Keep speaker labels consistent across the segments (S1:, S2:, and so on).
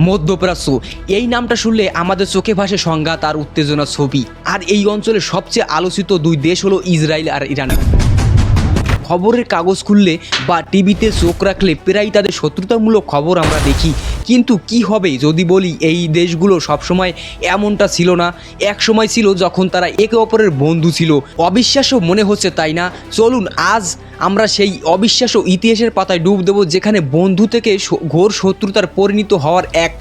S1: মধ্যপ্রাচ্য এই নামটা শুনলে আমাদের চোখে ভাসে সংঘাত আর উত্তেজনার ছবি। আর এই অঞ্চলের সবচেয়ে আলোচিত দুই দেশ হলো ইসরায়েল আর ইরান। খবরের কাগজ খুললে বা টিভিতে চোখ রাখলে প্রায় তাদের শত্রুতামূলক খবর আমরা দেখি। কিন্তু কি হবে যদি বলি এই দেশগুলো সবসময় এমনটা ছিল না। এক সময় ছিল যখন তারা একে অপরের বন্ধু ছিল। অবিশ্বাস্য মনে হচ্ছে তাই না? চলুন আজ আমরা সেই অবিশ্বাস্য ইতিহাসের পাতায় ডুব দেব, যেখানে বন্ধু থেকে ঘোর শত্রুতার পরিণত হওয়ার এক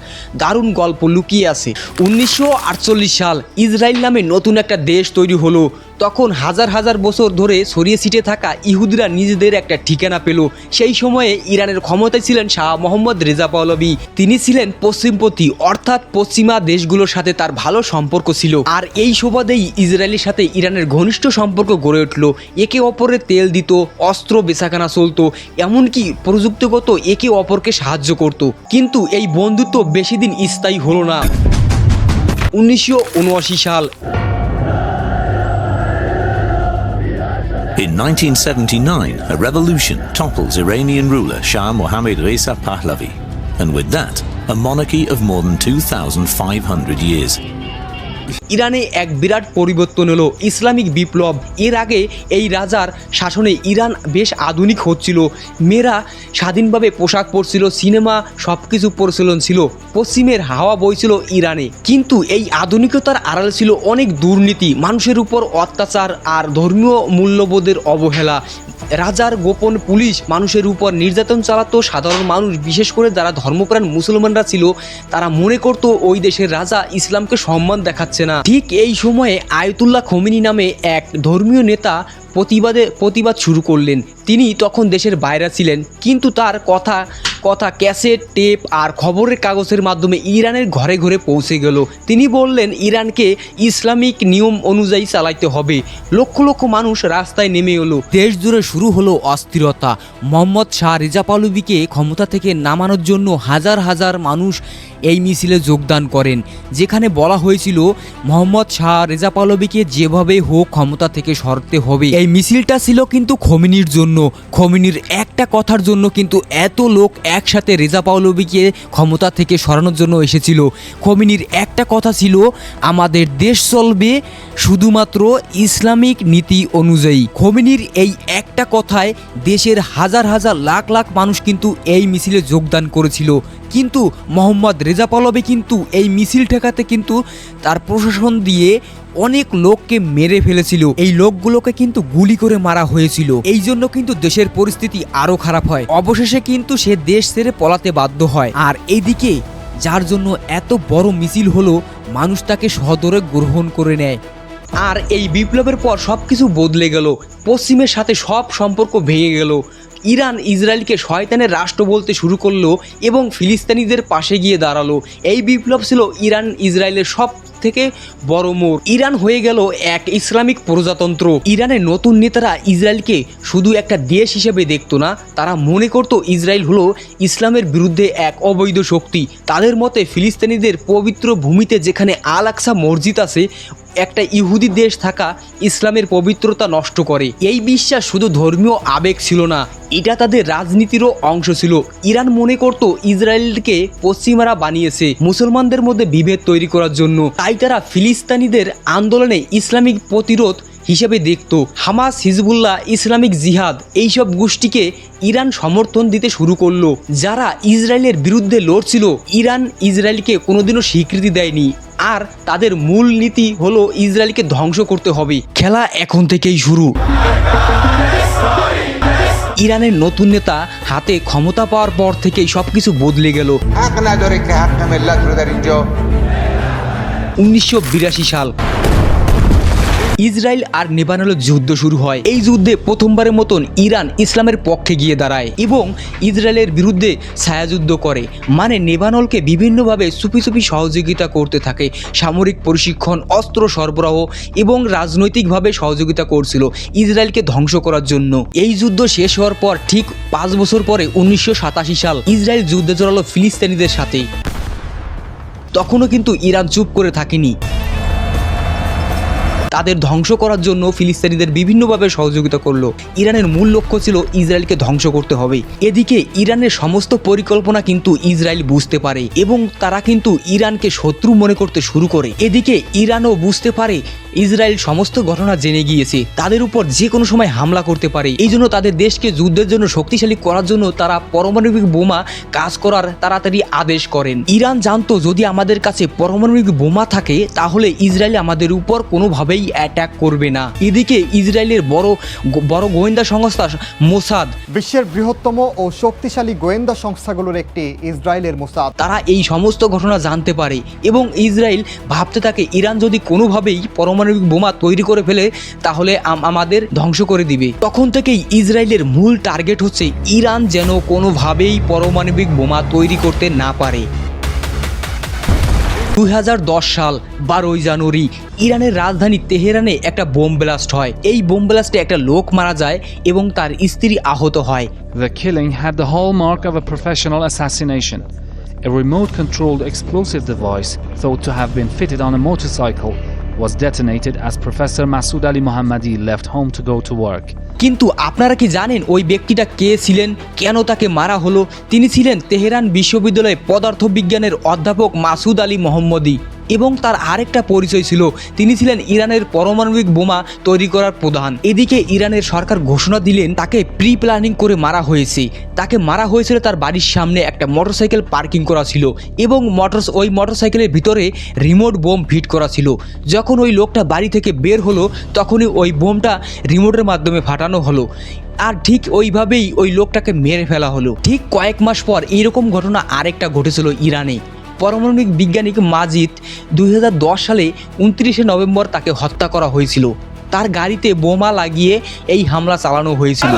S1: দারুণ গল্প লুকিয়ে আছে। 1948 সাল ইসরায়েল নামে নতুন একটা দেশ তৈরি হলো। তখন হাজার হাজার বছর ধরে ছড়িয়ে ছিটে থাকা ইহুদিরা নিজেদের একটা ঠিকানা পেল। সেই সময়ে ইরানের ক্ষমতায় ছিলেন শাহ মোহাম্মদ রেজা পাহলভি। তিনি ছিলেন পশ্চিমপন্থী, অর্থাৎ পশ্চিমা দেশগুলোর সাথে তার ভালো সম্পর্ক ছিল। আর এই সুবাদেই ইসরায়েলের সাথে ইরানের ঘনিষ্ঠ সম্পর্ক গড়ে উঠল। একে অপরের তেল দিত, অস্ত্র বেচাকেনা চলতো, এমনকি প্রযুক্তিগত একে অপরকে সাহায্য করত। কিন্তু এই বন্ধুত্ব বেশি দিন স্থায়ী হলো না। 1979 সাল।
S2: In 1979, a revolution topples Iranian ruler Shah Mohammad Reza Pahlavi, and with that, a monarchy of more than 2,500 years.
S1: ইরানে এক বিরাট পরিবর্তন হলো, ইসলামিক বিপ্লব। এর আগে এই রাজার শাসনে ইরান বেশ আধুনিক হচ্ছিল। মেয়েরা স্বাধীনভাবে পোশাক পরছিল, সিনেমা সবকিছু প্রচলন ছিল, পশ্চিমের হাওয়া বইছিল ইরানে। কিন্তু এই আধুনিকতার আড়াল ছিল অনেক দুর্নীতি, মানুষের উপর অত্যাচার আর ধর্মীয় মূল্যবোধের অবহেলা। রাজার গোপন পুলিশ মানুষের উপর নির্যাতন চালাতো। সাধারণ মানুষ, বিশেষ করে যারা ধর্মপ্রাণ মুসলমানরা ছিল, তারা মনে করতো ওই দেশের রাজা ইসলামকে সম্মান দেখাচ্ছে না। ঠিক এই সময়ে আয়াতুল্লাহ খোমেনি নামে এক ধর্মীয় নেতা প্রতিবাদ শুরু করলেন। তিনি তখন দেশের বাইরে ছিলেন, কিন্তু তার কথা ক্যাসেট, টেপ আর খবরের কাগজের মাধ্যমে ইরানের ঘরে ঘরে পৌঁছে গেল। তিনি বললেন ইরানকে ইসলামিক নিয়ম অনুযায়ী চালাইতে হবে। লক্ষ লক্ষ মানুষ রাস্তায় নেমে এলো। দেশ জুড়ে শুরু হলো অস্থিরতা। মোহাম্মদ শাহ রেজা পাহলভিকে ক্ষমতা থেকে নামানোর জন্য হাজার হাজার মানুষ এই মিছিলে যোগদান করেন, যেখানে বলা হয়েছিল মোহাম্মদ শাহ রেজা পাহলভিকে যেভাবে হোক ক্ষমতা থেকে সরতে হবে। এই মিছিলটা ছিল কিন্তু খোমেনির জন্য। খোমেনির একটা কথার জন্য কিন্তু এত লোক একসাথে রেজা পাহলভিকে ক্ষমতা থেকে সরানোর জন্য এসেছিল। খোমেনির একটা কথা ছিল, আমাদের দেশ চলবে শুধুমাত্র ইসলামিক নীতি অনুযায়ী। খোমেনির এই একটা কথায় দেশের হাজার হাজার লাখ লাখ মানুষ কিন্তু এই মিছিলে যোগদান করেছিল। কিন্তু মোহাম্মদ রেজা পাহলভি কিন্তু এই মিছিল ঠেকাতে কিন্তু তার প্রশাসন দিয়ে অনেক লোককে মেরে ফেলেছিল। এই লোকগুলোকে কিন্তু গুলি করে মারা হয়েছিল। এই জন্য কিন্তু দেশের পরিস্থিতি আরো খারাপ হয়। অবশেষে কিন্তু সে দেশ ছেড়ে পলাতে বাধ্য হয়। আর এইদিকে যার জন্য এত বড় মিছিল হলো, মানুষ তাকে সহদরে গ্রহণ করে নেয়। আর এই বিপ্লবের পর সবকিছু বদলে গেল। পশ্চিমের সাথে সব সম্পর্ক ভেঙে গেল। ইরান ইসরায়েলকে শয়তানের রাষ্ট্র বলতে শুরু করলো এবং ফিলিস্তিনিদের পাশে গিয়ে দাঁড়ালো। এই বিপ্লব ছিল ইরান ইসরায়েলের সব থেকে বড় মোড়। ইরান হয়ে গেল এক ইসলামিক প্রজাতন্ত্র। ইরানের নতুন নেতারা ইসরায়েলকে শুধু একটা দেশ হিসেবে দেখতো না, তারা মনে করতো ইসরায়েল হলো ইসলামের বিরুদ্ধে এক অবৈধ শক্তি। তাদের মতে ফিলিস্তিনিদের পবিত্র ভূমিতে যেখানে আল আকসা মসজিদ আছে, একটা ইহুদি দেশ থাকা ইসলামের পবিত্রতা নষ্ট করে। এই বিশ্বাস শুধু ধর্মীয় আবেগ ছিল না, এটা তাদের রাজনীতিরও অংশ ছিল। ইরান মনে করত ইসরায়েলকে পশ্চিমারা বানিয়েছে মুসলমানদের মধ্যে বিভেদ তৈরি করার জন্য। তাই তারা ফিলিস্তিনিদের আন্দোলনে ইসলামিক প্রতিরোধ হিসেবে দেখত। হামাস, হিজবুল্লাহ, ইসলামিক জিহাদ এইসব গোষ্ঠীকে ইরান সমর্থন দিতে শুরু করলো। যারা ইসরায়েলের বিরুদ্ধে লড়ছিল, ইরান ইসরায়েলকে কোনোদিনও স্বীকৃতি দেয়নি। আর তাদের মূল নীতি হলো ইসরায়েলকে ধ্বংস করতে হবে। খেলা এখন থেকেই শুরু। ইরানের নতুন নেতা হাতে ক্ষমতা পাওয়ার পর থেকেই সবকিছু বদলে গেল। 1982 সাল ইসরায়েল আর লেবাননের যুদ্ধ শুরু হয়। এই যুদ্ধে প্রথমবারের মতন ইরান ইসলামের পক্ষে গিয়ে দাঁড়ায় এবং ইসরায়েলের বিরুদ্ধে ছায়াযুদ্ধ করে। মানে লেবাননকে বিভিন্নভাবে চুপি চুপি সহযোগিতা করতে থাকে। সামরিক প্রশিক্ষণ, অস্ত্র সরবরাহ এবং রাজনৈতিকভাবে সহযোগিতা করছিল ইসরায়েলকে ধ্বংস করার জন্য। এই যুদ্ধ শেষ হওয়ার পর ঠিক 5 বছর পরে 1987 সাল ইসরায়েল যুদ্ধে জড়ালো ফিলিস্তিনিদের সাথে। তখনও কিন্তু ইরান চুপ করে থাকেনি। তাদের ধ্বংস করার জন্য ফিলিস্তিনিদের বিভিন্নভাবে সহযোগিতা করলো। ইরানের মূল লক্ষ্য ছিল ইসরায়েলকে ধ্বংস করতে হবে। এদিকে ইরানের সমস্ত পরিকল্পনা কিন্তু ইসরায়েল বুঝতে পারে এবং তারা কিন্তু ইরানকে শত্রু মনে করতে শুরু করে। এদিকে ইরানও বুঝতে পারে ইসরায়েল সমস্ত ঘটনা জেনে গিয়েছে, তাদের উপর যে কোনো সময় হামলা করতে পারে। এই জন্য তাদের দেশকে যুদ্ধের জন্য শক্তিশালী করার জন্য তারা পারমাণবিক বোমা কাজ করার তাড়াতাড়ি আদেশ করেন। ইরান জানতো যদি আমাদের কাছে পারমাণবিক বোমা থাকে তাহলে ইসরায়েল আমাদের উপর কোনোভাবেই অ্যাটাক করবে না। এদিকে ইসরায়েলের বড় গোয়েন্দা সংস্থা মোসাদ,
S3: বিশ্বের বৃহত্তম ও শক্তিশালী গোয়েন্দা সংস্থাগুলোর একটি ইসরায়েলের মোসাদ,
S1: তারা এই সমস্ত ঘটনা জানতে পারে এবং ইসরায়েল ভাবতে থাকে ইরান যদি কোনোভাবেই পারমাণবিক বোমা তৈরি করে ফেলে তাহলে আমাদের ধ্বংস করে দিবে। তখন থেকেই ইসরায়েলের মূল টার্গেট হচ্ছে ইরান যেন কোনোভাবেই পারমাণবিক বোমা তৈরি করতে না পারে। 2010 সাল 12 জানুয়ারি ইরানের রাজধানী তেহরানে একটা বোম ব্লাস্ট হয়। এই বোম ব্লাস্টে একটা লোক মারা যায় এবং তার স্ত্রী আহত হয়।
S4: The killing had the hallmark of a professional assassination. A remote-controlled explosive device, thought to have been fitted on a motorcycle, was detonated as Professor Masoud Ali Mohammadi left home to go to work.
S1: কিন্তু আপনারা কি জানেন ওই ব্যক্তিটা কে ছিলেন, কেন তাকে মারা হলো? তিনি ছিলেন তেহরান বিশ্ববিদ্যালয়ে পদার্থবিজ্ঞানের অধ্যাপক মাসুদ আলী মোহাম্মদী এবং তার আরেকটা পরিচয় ছিল তিনি ছিলেন ইরানের পারমাণবিক বোমা তৈরি করার প্রধান। এদিকে ইরানের সরকার ঘোষণা দিলেন তাকে প্রি প্ল্যানিং করে মারা হয়েছে। তাকে মারা হয়েছিল তার বাড়ির সামনে একটা মোটরসাইকেল পার্কিং করা ছিল এবং ওই মোটরসাইকেলের ভিতরে রিমোট বোম ফিট করা ছিল। যখন ওই লোকটা বাড়ি থেকে বের হলো তখনই ওই বোমটা রিমোটের মাধ্যমে ফাটানো হলো আর ঠিক ওইভাবেই ওই লোকটাকে মেরে ফেলা হলো। ঠিক কয়েক মাস পর এইরকম ঘটনা আরেকটা ঘটেছিল ইরানে। পারমাণবিক বিজ্ঞানী মাজিদ 2010 সালে 29 নভেম্বর তাকে হত্যা করা হয়েছিল। তার গাড়িতে বোমা লাগিয়ে এই হামলা চালানো হয়েছিল।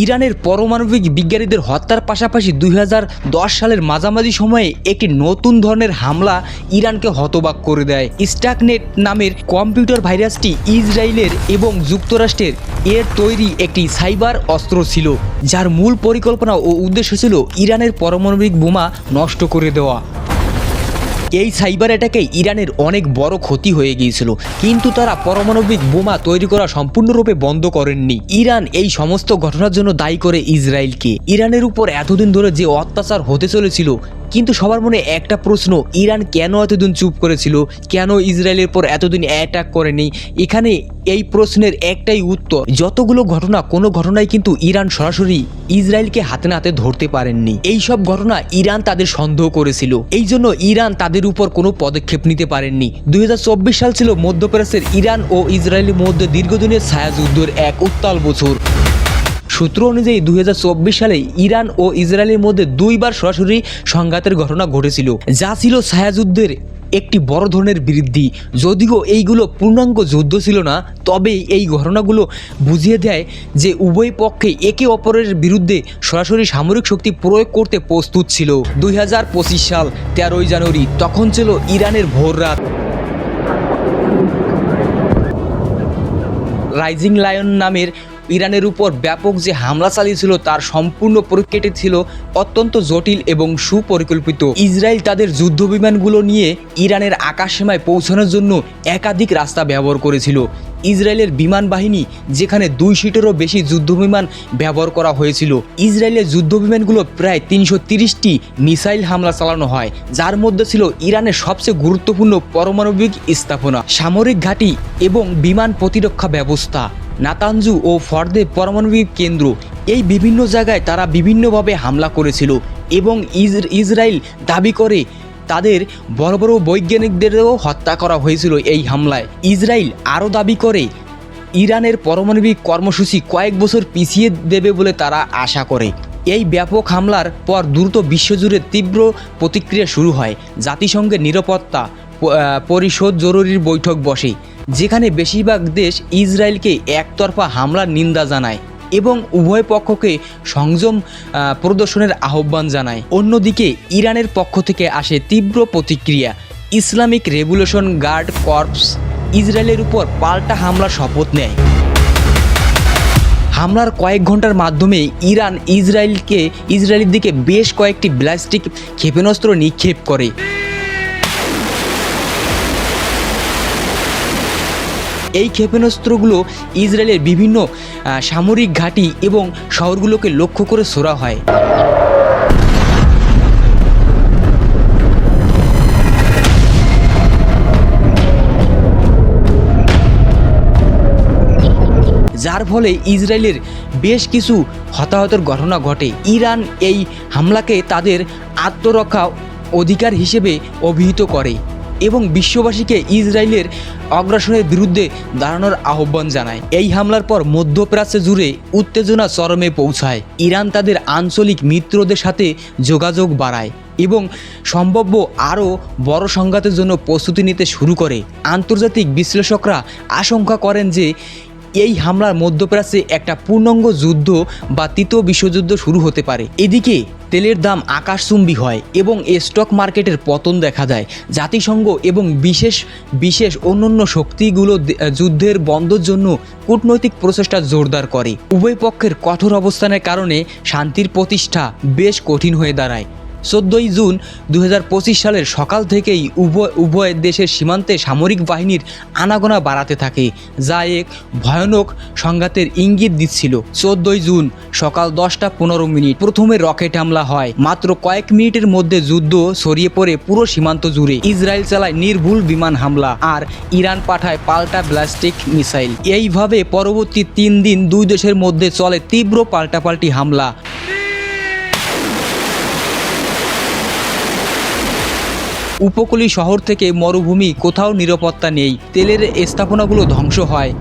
S1: ইরানের পারমাণবিক বিজ্ঞানীদের হত্যার পাশাপাশি 2010 সালের মাঝামাঝি সময়ে একটি নতুন ধরনের হামলা ইরানকে হতবাক করে দেয়। স্টাকনেট নামের কম্পিউটার ভাইরাসটি ইসরায়েলের এবং যুক্তরাষ্ট্রের এর তৈরি একটি সাইবার অস্ত্র ছিল, যার মূল পরিকল্পনা ও উদ্দেশ্য ছিল ইরানের পারমাণবিক বোমা নষ্ট করে দেওয়া। এই সাইবার অ্যাটাকে ইরানের অনেক বড় ক্ষতি হয়ে গিয়েছিল, কিন্তু তারা পারমাণবিক বোমা তৈরি করা সম্পূর্ণরূপে বন্ধ করেননি। ইরান এই সমস্ত ঘটনার জন্য দায়ী করে ইসরায়েলকে। ইরানের উপর এতদিন ধরে যে অত্যাচার হতে চলেছিল, কিন্তু সবার মনে একটা প্রশ্ন, ইরান কেন এতদিন চুপ করেছিল, কেন ইসরায়েলের পর এতদিন অ্যাটাক করেনি? এখানে এই প্রশ্নের একটাই উত্তর, যতগুলো ঘটনা কোনো ঘটনাই কিন্তু ইরান সরাসরি ইসরায়েলকে হাতে নাতে ধরতে পারেননি। এই সব ঘটনা ইরান তাদের সন্দেহ করেছিল, এই জন্য ইরান তাদের উপর কোনো পদক্ষেপ নিতে পারেননি। 2024 সাল ছিল মধ্যপ্রাচ্যের ইরান ও ইসরায়েলের মধ্যে দীর্ঘদিনের ছায়াযুদ্ধের এক উত্তাল বছর। সূত্র অনুযায়ী 2024 সালে ইরান ও ইসরায়েলের মধ্যে দুইবার সরাসরি সংঘাতের ঘটনা ঘটেছিল, যা ছিল ছায়াযুদ্ধের একটি বড় ধরনের বৃদ্ধি। যদিও এইগুলো পূর্ণাঙ্গ যুদ্ধ ছিল না, তবে এই ঘটনাগুলো বুঝিয়ে দেয় যে উভয় পক্ষে একে অপরের বিরুদ্ধে সরাসরি সামরিক শক্তি প্রয়োগ করতে প্রস্তুত ছিল। 2025 সাল 13 জানুয়ারি তখন ছিল ইরানের ভোররাত। রাইজিং লায়ন নামের ইরানের উপর ব্যাপক যে হামলা চালিয়েছিল তার সম্পূর্ণ প্রক্রিয়াটি ছিল অত্যন্ত জটিল এবং সুপরিকল্পিত। ইসরায়েল তাদের যুদ্ধবিমানগুলো নিয়ে ইরানের আকাশসীমায় পৌঁছানোর জন্য একাধিক রাস্তা ব্যবহার করেছিল। ইসরায়েলের বিমান বাহিনী যেখানে 200-টিরও বেশি যুদ্ধবিমান ব্যবহার করা হয়েছিল। ইসরায়েলের যুদ্ধবিমানগুলো প্রায় 330টি মিসাইল হামলা চালানো হয়, যার মধ্যে ছিল ইরানের সবচেয়ে গুরুত্বপূর্ণ পারমাণবিক স্থাপনা, সামরিক ঘাঁটি এবং বিমান প্রতিরক্ষা ব্যবস্থা, নাতানজু ও ফর্দে পারমাণবিক কেন্দ্র। এই বিভিন্ন জায়গায় তারা বিভিন্নভাবে হামলা করেছিল এবং ইসরায়েল দাবি করে তাদের বড় বড় বৈজ্ঞানিকদেরও হত্যা করা হয়েছিল এই হামলায়। ইসরায়েল আরও দাবি করে ইরানের পারমাণবিক কর্মসূচি কয়েক বছর পিছিয়ে দেবে বলে তারা আশা করে। এই ব্যাপক হামলার পর দ্রুত বিশ্বজুড়ে তীব্র প্রতিক্রিয়া শুরু হয়। জাতিসংঘের নিরাপত্তা পরিষদ জরুরি বৈঠক বসে, যেখানে বেশিরভাগ দেশ ইসরায়েলকে একতরফা হামলার নিন্দা জানায় এবং উভয় পক্ষকে সংযম প্রদর্শনের আহ্বান জানায়। অন্যদিকে ইরানের পক্ষ থেকে আসে তীব্র প্রতিক্রিয়া। ইসলামিক রেভলিউশন গার্ড কর্পস ইসরায়েলের উপর পাল্টা হামলার শপথ নেয়। হামলার কয়েক ঘন্টার মাধ্যমে ইরান ইসরায়েলের দিকে বেশ কয়েকটি ব্যালিস্টিক ক্ষেপণাস্ত্র নিক্ষেপ করে। এই ক্ষেপণাস্ত্রগুলো ইসরায়েলের বিভিন্ন সামরিক ঘাঁটি এবং শহরগুলোকে লক্ষ্য করে ছোড়া হয়। যার ফলে ইসরায়েলের বেশ কিছু হতাহতের ঘটনা ঘটে। ইরান এই হামলাকে তাদের আত্মরক্ষা অধিকার হিসেবে অভিহিত করে এবং বিশ্ববাসীকে ইসরায়েলের অগ্রাসনের বিরুদ্ধে দাঁড়ানোর আহ্বান জানায়। এই হামলার পর মধ্যপ্রাচ্য জুড়ে উত্তেজনা চরমে পৌঁছায়। ইরান তাদের আঞ্চলিক মিত্রদের সাথে যোগাযোগ বাড়ায় এবং সম্ভাব্য আরও বড় সংঘাতের জন্য প্রস্তুতি নিতে শুরু করে। আন্তর্জাতিক বিশ্লেষকরা আশঙ্কা করেন যে এই হামলার মধ্যপ্রাচ্যে একটা পূর্ণাঙ্গ যুদ্ধ বা তৃতীয় বিশ্বযুদ্ধ শুরু হতে পারে। এদিকে তেলের দাম আকাশচুম্বী হয় এবং স্টক মার্কেটের পতন দেখা দেয়। জাতিসংঘ এবং বিশেষ অন্যান্য শক্তিগুলো যুদ্ধের বন্ধের জন্য কূটনৈতিক প্রচেষ্টা জোরদার করে। উভয় পক্ষের কঠোর অবস্থানের কারণে শান্তির প্রতিষ্ঠা বেশ কঠিন হয়ে দাঁড়ায়। 14 জুন 2025 সালের সকাল থেকেই উভয় দেশের সীমান্তে সামরিক বাহিনীর আনাগোনা বাড়াতে থাকে, যা এক ভয়ানক সংঘাতের ইঙ্গিত দিচ্ছিল। 14 জুন সকাল 10:15 প্রথমে রকেট হামলা হয়। মাত্র কয়েক মিনিটের মধ্যে যুদ্ধ ছড়িয়ে পড়ে পুরো সীমান্ত জুড়ে। ইসরায়েল চালায় নির্ভুল বিমান হামলা আর ইরান পাঠায় পাল্টা ব্যালিস্টিক মিসাইল। এইভাবে পরবর্তী 3 দিন দুই দেশের মধ্যে চলে তীব্র পাল্টাপাল্টি হামলা। উপকূলীয় শহর থেকে মরুভূমি, কোথাও নিরাপত্তা নেই। তেলের স্থাপনাগুলো ধ্বংস হয়,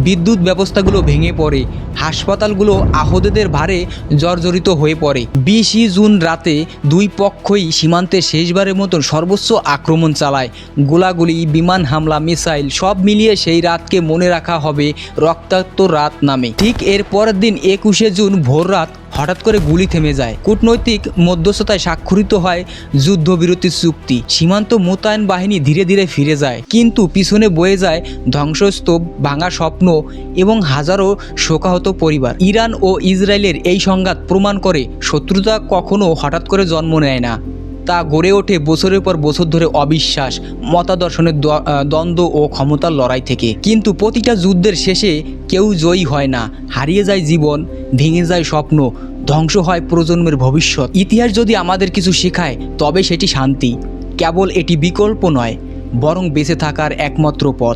S1: বিদ্যুৎ ব্যবস্থাগুলো ভেঙে পড়ে, হাসপাতালগুলো আহতদের ভারে জর্জরিত হয়ে পড়ে। 20 জুন রাতে দুই পক্ষই সীমান্তে শেষবারের মতন সর্বোচ্চ আক্রমণ চালায়। গোলাগুলি, বিমান হামলা, মিসাইল সব মিলিয়ে সেই রাতকে মনে রাখা হবে রক্তাক্ত রাত নামে। ঠিক এর পরের দিন 21 জুন ভোর রাত হঠাৎ করে গুলি থেমে যায়। কূটনৈতিক মধ্যস্থতায় স্বাক্ষরিত হয় যুদ্ধবিরতি চুক্তি। সীমান্ত মোতায়েন বাহিনী ধীরে ধীরে ফিরে যায়, কিন্তু পিছনে বয়ে যায় ধ্বংসস্তূপ, ভাঙা স্বপ্ন এবং হাজারো শোকাহত পরিবার। ইরান ও ইসরায়েলের এই সংঘাত প্রমাণ করে শত্রুতা কখনো হঠাৎ করে জন্ম নেয় না, তা গড়ে ওঠে বছরের পর বছর ধরে অবিশ্বাস, মতাদর্শনের দ্বন্দ্ব ও ক্ষমতার লড়াই থেকে। কিন্তু প্রতিটা যুদ্ধের শেষে কেউ জয়ী হয় না। হারিয়ে যায় জীবন, ভেঙে যায় স্বপ্ন, ধ্বংস হয় প্রজন্মের ভবিষ্যৎ। ইতিহাস যদি আমাদের কিছু শেখায় তবে সেটি শান্তি। কেবল এটি বিকল্প নয়, বরং বেঁচে থাকার একমাত্র পথ।